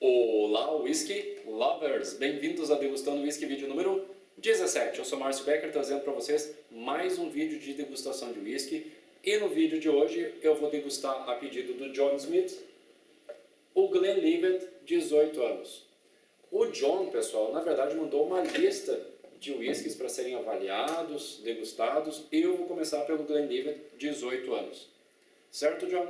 Olá, Whisky Lovers! Bem-vindos a Degustando Whisky, vídeo número 17. Eu sou Márcio Becker, trazendo para vocês mais um vídeo de degustação de whisky. E no vídeo de hoje eu vou degustar, a pedido do John Smith, o Glenlivet 18 anos. O John, pessoal, na verdade mandou uma lista de whiskies para serem avaliados, degustados, e eu vou começar pelo Glenlivet 18 anos. Certo, John?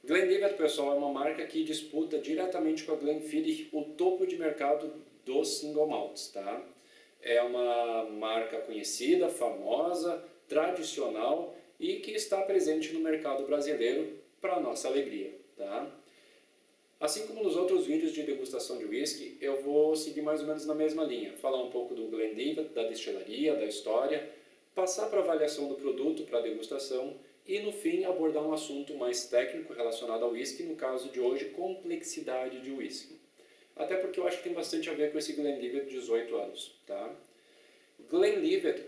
Glenlivet, pessoal, é uma marca que disputa diretamente com a Glenfiddich o topo de mercado dos single malts, tá? É uma marca conhecida, famosa, tradicional e que está presente no mercado brasileiro para nossa alegria, tá? Assim como nos outros vídeos de degustação de whisky, eu vou seguir mais ou menos na mesma linha, falar um pouco do Glenlivet, da destilaria, da história, passar para a avaliação do produto, para a degustação e, no fim, abordar um assunto mais técnico relacionado ao whisky, no caso de hoje, complexidade de whisky. Até porque eu acho que tem bastante a ver com esse Glenlivet 18 anos. Tá? Glenlivet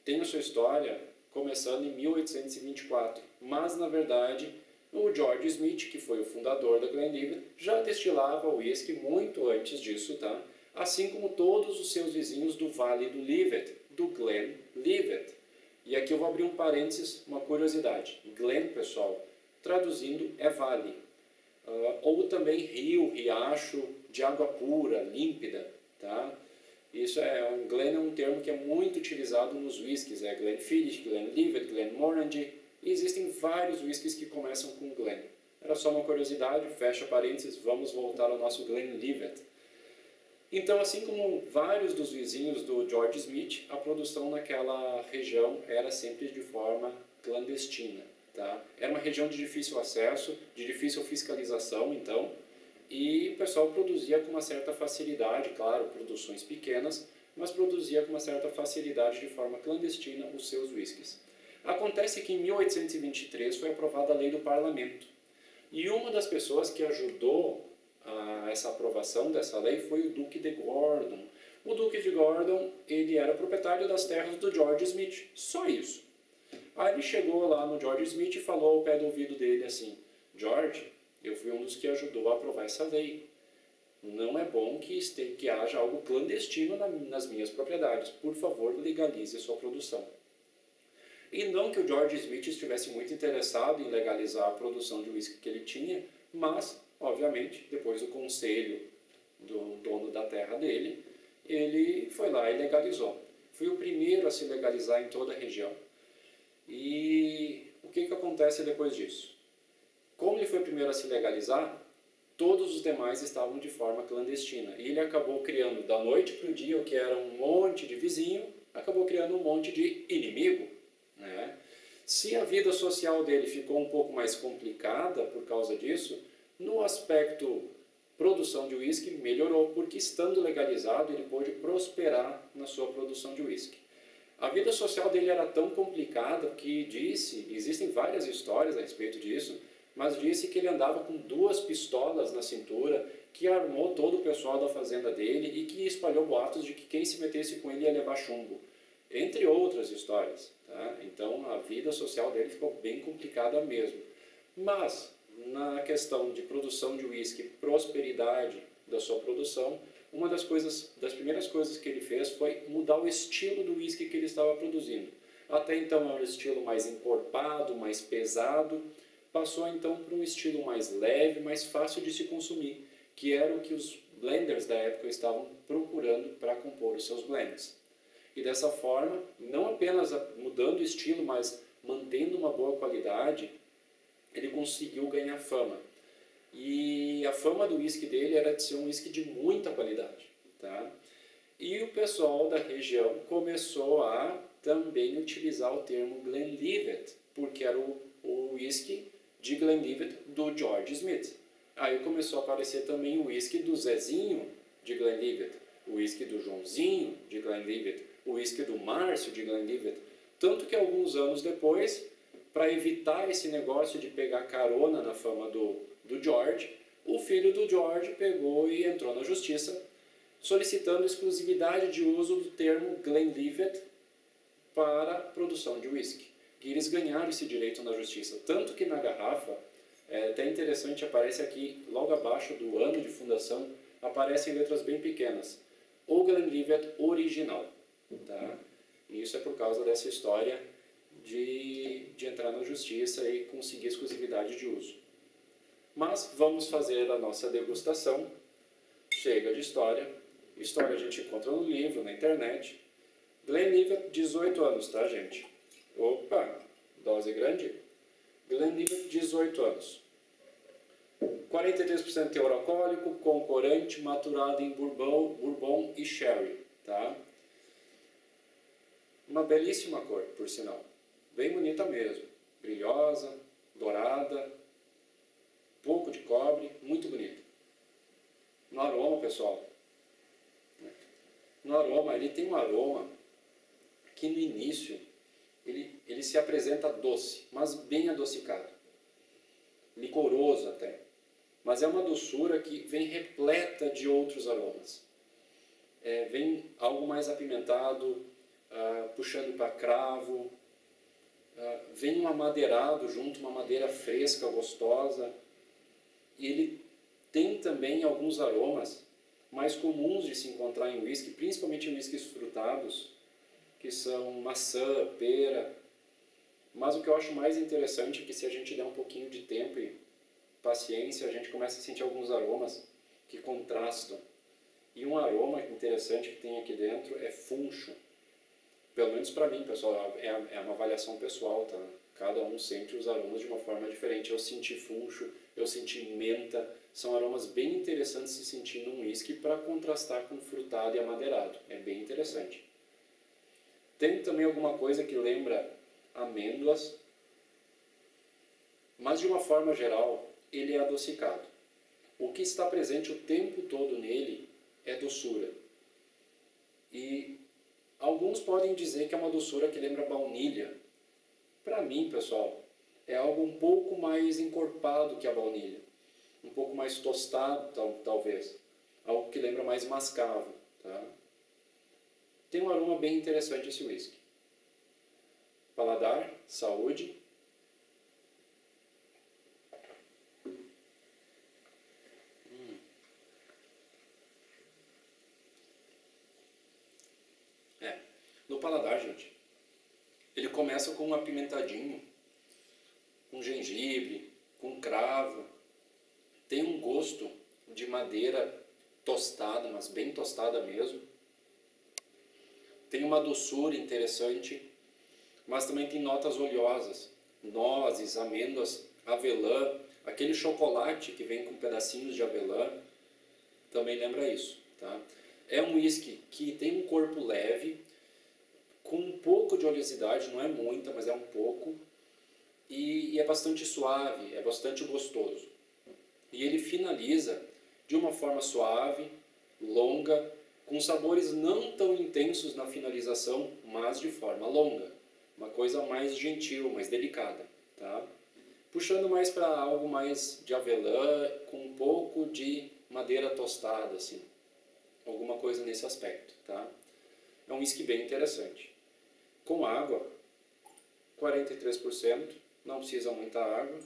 tem a sua história começando em 1824, mas, na verdade, o George Smith, que foi o fundador da Glenlivet, já destilava whisky muito antes disso, tá? Assim como todos os seus vizinhos do Vale do Livet, do Glenlivet. E aqui eu vou abrir um parênteses, uma curiosidade. Glen, pessoal, traduzindo é vale. Ou também rio, riacho, de água pura, límpida. Tá? Glen é um termo que é muito utilizado nos whiskies. É Glenfiddich, Glenlivet, Glenmorangie. E existem vários whiskies que começam com Glen. Era só uma curiosidade, fecha parênteses, vamos voltar ao nosso Glenlivet. Então, assim como vários dos vizinhos do George Smith, a produção naquela região era sempre de forma clandestina. Tá? Era uma região de difícil acesso, de difícil fiscalização, então, e o pessoal produzia com uma certa facilidade, claro, produções pequenas, mas produzia com uma certa facilidade de forma clandestina os seus whiskies. Acontece que em 1823 foi aprovada a lei do parlamento, e uma das pessoas que ajudou essa aprovação dessa lei foi o Duque de Gordon. O Duque de Gordon, ele era proprietário das terras do George Smith, só isso. Aí ele chegou lá no George Smith e falou ao pé do ouvido dele assim: George, eu fui um dos que ajudou a aprovar essa lei. Não é bom que haja algo clandestino nas minhas propriedades. Por favor, legalize a sua produção. E não que o George Smith estivesse muito interessado em legalizar a produção de whisky que ele tinha, mas, obviamente, depois do conselho do dono da terra dele, ele foi lá e legalizou. Foi o primeiro a se legalizar em toda a região. E o que acontece depois disso? Como ele foi o primeiro a se legalizar, todos os demais estavam de forma clandestina. E ele acabou criando, da noite para o dia, o que era um monte de vizinho, acabou criando um monte de inimigo. Né? Se a vida social dele ficou um pouco mais complicada por causa disso, no aspecto produção de whisky melhorou, porque estando legalizado ele pôde prosperar na sua produção de whisky. A vida social dele era tão complicada que existem várias histórias a respeito disso, mas disse que ele andava com 2 pistolas na cintura, que armou todo o pessoal da fazenda dele e que espalhou boatos de que quem se metesse com ele ia levar chumbo, entre outras histórias. Tá? Então a vida social dele ficou bem complicada mesmo. Mas na questão de produção de whisky, prosperidade da sua produção, uma das primeiras coisas que ele fez foi mudar o estilo do whisky que ele estava produzindo. Até então era um estilo mais encorpado, mais pesado, passou então para um estilo mais leve, mais fácil de se consumir, que era o que os blenders da época estavam procurando para compor os seus blends. E dessa forma, não apenas mudando o estilo, mas mantendo uma boa qualidade, ele conseguiu ganhar fama. E a fama do whisky dele era de ser um whisky de muita qualidade. Tá? E o pessoal da região começou a também utilizar o termo Glenlivet, porque era o whisky de Glenlivet do George Smith. Aí começou a aparecer também o whisky do Zezinho de Glenlivet, o whisky do Joãozinho de Glenlivet, o whisky do Márcio de Glenlivet. Tanto que alguns anos depois, para evitar esse negócio de pegar carona na fama do George, o filho do George pegou e entrou na justiça solicitando exclusividade de uso do termo Glenlivet para a produção de whisky. E eles ganharam esse direito na justiça, tanto que na garrafa É até interessante, aparece aqui, logo abaixo do ano de fundação, aparecem letras bem pequenas. O Glenlivet original. Tá? E isso é por causa dessa história de entrar na justiça e conseguir exclusividade de uso. Mas vamos fazer a nossa degustação. Chega de história. História a gente encontra no livro, na internet. Glenlivet, 18 anos, tá, gente? Opa, dose grande. Glenlivet, 18 anos. 43% teor alcoólico, com corante, maturado em bourbon e sherry, tá? Uma belíssima cor, por sinal. Bem bonita mesmo. Brilhosa, dourada, pouco de cobre, muito bonita. No aroma, pessoal. No aroma, ele tem um aroma que no início ele se apresenta doce, mas bem adocicado. Licoroso até. Mas é uma doçura que vem repleta de outros aromas. Vem algo mais apimentado, puxando para cravo. Vem um amadeirado junto, uma madeira fresca, gostosa. E ele tem também alguns aromas mais comuns de se encontrar em whisky, principalmente em whiskies frutados, que são maçã, pera. Mas o que eu acho mais interessante é que se a gente der um pouquinho de tempo e paciência, a gente começa a sentir alguns aromas que contrastam. E um aroma interessante que tem aqui dentro é funcho. Pelo menos para mim, pessoal, é uma avaliação pessoal, tá? Cada um sente os aromas de uma forma diferente. Eu senti funcho, eu senti menta. São aromas bem interessantes de se sentir num whisky para contrastar com frutado e amadeirado. É bem interessante. Tem também alguma coisa que lembra amêndoas, mas de uma forma geral, ele é adocicado. O que está presente o tempo todo nele é doçura. E alguns podem dizer que é uma doçura que lembra baunilha. Para mim, pessoal, é algo um pouco mais encorpado que a baunilha. Um pouco mais tostado, talvez. Algo que lembra mais mascavo. Tá? Tem um aroma bem interessante esse whisky. Paladar, saúde. No paladar, gente, ele começa com um apimentadinho, com gengibre, com cravo. Tem um gosto de madeira tostada, mas bem tostada mesmo. Tem uma doçura interessante, mas também tem notas oleosas, nozes, amêndoas, avelã, aquele chocolate que vem com pedacinhos de avelã, também lembra isso, tá? É um whisky que tem um corpo leve, com um pouco de oleosidade, não é muita, mas é um pouco, e é bastante suave, é bastante gostoso. E ele finaliza de uma forma suave, longa, com sabores não tão intensos na finalização, mas de forma longa. Uma coisa mais gentil, mais delicada, tá? Puxando mais para algo mais de avelã, com um pouco de madeira tostada, assim. Alguma coisa nesse aspecto, tá? É um whisky bem interessante. Com água, 43%, não precisa muita água.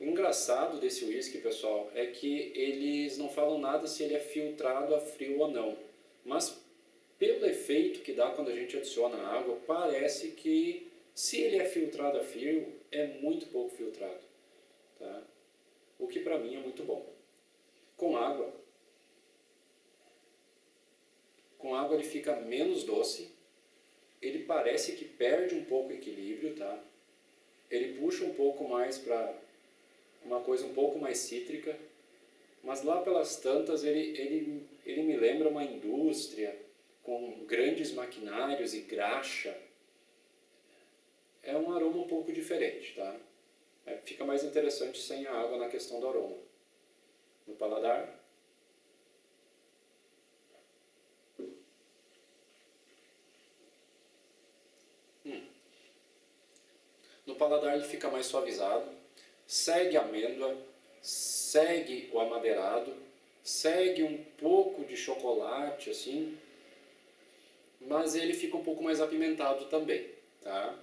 O engraçado desse whisky, pessoal, é que eles não falam nada se ele é filtrado a frio ou não. Mas pelo efeito que dá quando a gente adiciona água, parece que se ele é filtrado a frio, é muito pouco filtrado. Tá? O que para mim é muito bom. Com água ele fica menos doce, ele parece que perde um pouco o equilíbrio, tá? Ele puxa um pouco mais para uma coisa um pouco mais cítrica, mas lá pelas tantas ele me lembra uma indústria com grandes maquinários e graxa. É um aroma um pouco diferente, tá? Fica mais interessante sem a água na questão do aroma. No paladar, no paladar ele fica mais suavizado, segue a amêndoa, segue o amadeirado, segue um pouco de chocolate, assim, mas ele fica um pouco mais apimentado também, tá?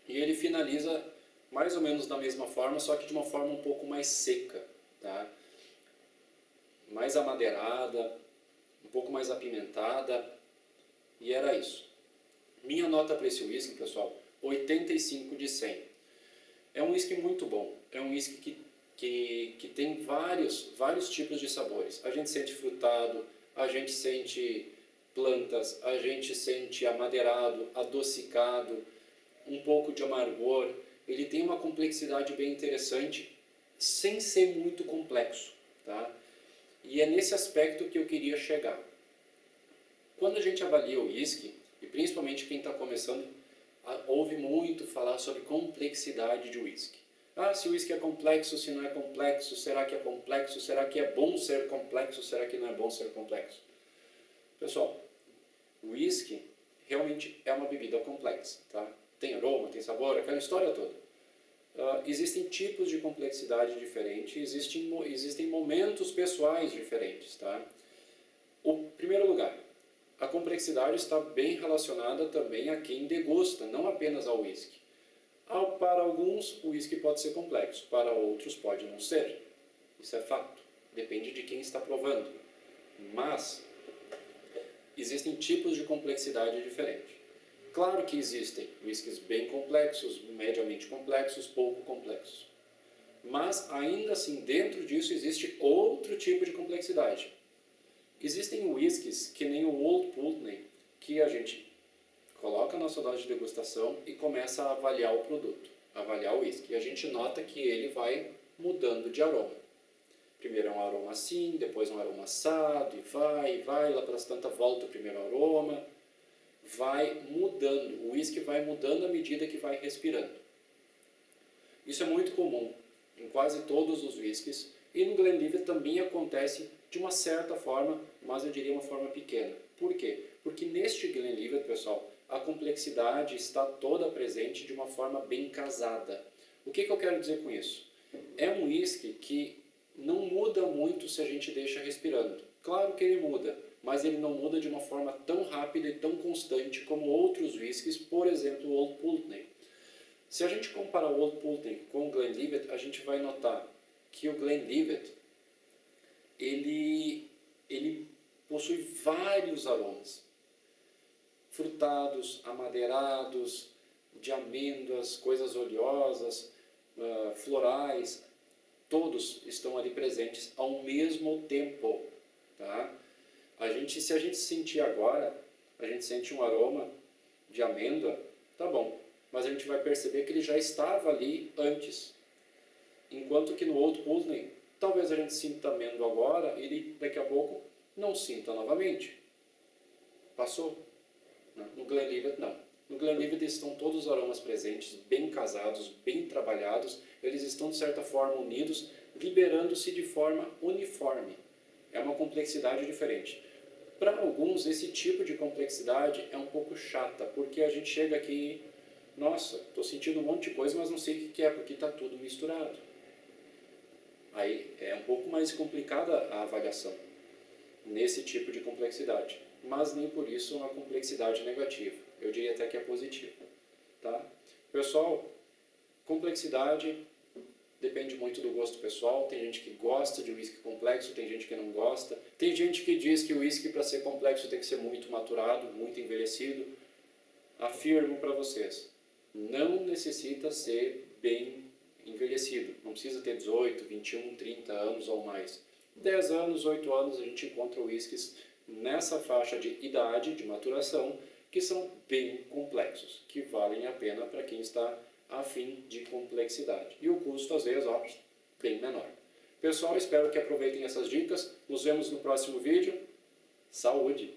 E ele finaliza mais ou menos da mesma forma, só que de uma forma um pouco mais seca, tá? Mais amadeirada, um pouco mais apimentada, e era isso. Minha nota para esse whisky, pessoal, 85 de 100. É um whisky muito bom, é um whisky que tem vários tipos de sabores. A gente sente frutado, a gente sente plantas, a gente sente amadeirado, adocicado, um pouco de amargor. Ele tem uma complexidade bem interessante, sem ser muito complexo, tá? E é nesse aspecto que eu queria chegar. Quando a gente avalia o whisky, e principalmente quem está começando, ouve muito falar sobre complexidade de whisky. Ah, se o whisky é complexo, se não é complexo, será que é complexo? Será que é bom ser complexo? Será que não é bom ser complexo? Pessoal, o whisky realmente é uma bebida complexa, tá? Tem aroma, tem sabor, aquela história toda. Existem tipos de complexidade diferentes, existem momentos pessoais diferentes, tá? O primeiro lugar, a complexidade está bem relacionada também a quem degusta, não apenas ao whisky. Para alguns, o whisky pode ser complexo, para outros pode não ser. Isso é fato, depende de quem está provando. Mas existem tipos de complexidade diferentes. Claro que existem whiskies bem complexos, mediamente complexos, pouco complexos. Mas ainda assim, dentro disso existe outro tipo de complexidade. Existem whiskies que nem o Old Pulteney, que a gente coloca a nossa dose de degustação e começa a avaliar o produto, avaliar o whisky. E a gente nota que ele vai mudando de aroma. Primeiro é um aroma assim, depois um aroma assado, e vai, lá pelas tantas volta o primeiro aroma. Vai mudando, o whisky vai mudando à medida que vai respirando. Isso é muito comum em quase todos os whiskies, e no Glenlivet também acontece de uma certa forma, mas eu diria uma forma pequena. Por quê? Porque neste Glenlivet, pessoal, a complexidade está toda presente de uma forma bem casada. O que eu quero dizer com isso? É um whisky que não muda muito se a gente deixa respirando. Claro que ele muda, mas ele não muda de uma forma tão rápida e tão constante como outros whiskies, por exemplo, o Old Pulteney. Se a gente comparar o Old Pulteney com o Glenlivet, a gente vai notar que o Glenlivet ele possui vários aromas, frutados, amadeirados, de amêndoas, coisas oleosas, florais, todos estão ali presentes ao mesmo tempo, tá? Se a gente sentir agora, a gente sente um aroma de amêndoa, tá bom, mas a gente vai perceber que ele já estava ali antes. Enquanto que no Old Pulteney, talvez a gente sinta amêndoa agora, ele daqui a pouco não sinta novamente. Passou. No Glenlivet não. No Glenlivet estão todos os aromas presentes, bem casados, bem trabalhados, eles estão de certa forma unidos, liberando-se de forma uniforme. É uma complexidade diferente. Para alguns, esse tipo de complexidade é um pouco chata, porque a gente chega aqui, nossa, estou sentindo um monte de coisa, mas não sei o que é, porque está tudo misturado. Aí é um pouco mais complicada a avaliação nesse tipo de complexidade, mas nem por isso uma complexidade negativa. Eu diria até que é positiva, tá? Pessoal, complexidade depende muito do gosto pessoal. Tem gente que gosta de whisky complexo, tem gente que não gosta. Tem gente que diz que o whisky, para ser complexo, tem que ser muito maturado, muito envelhecido. Afirmo para vocês, não necessita ser bem envelhecido. Não precisa ter 18, 21, 30 anos ou mais. 10 anos, 8 anos, a gente encontra whiskies nessa faixa de idade, de maturação, que são bem complexos, que valem a pena para quem está a fim de complexidade. E o custo, às vezes, ó, bem menor. Pessoal, espero que aproveitem essas dicas. Nos vemos no próximo vídeo. Saúde!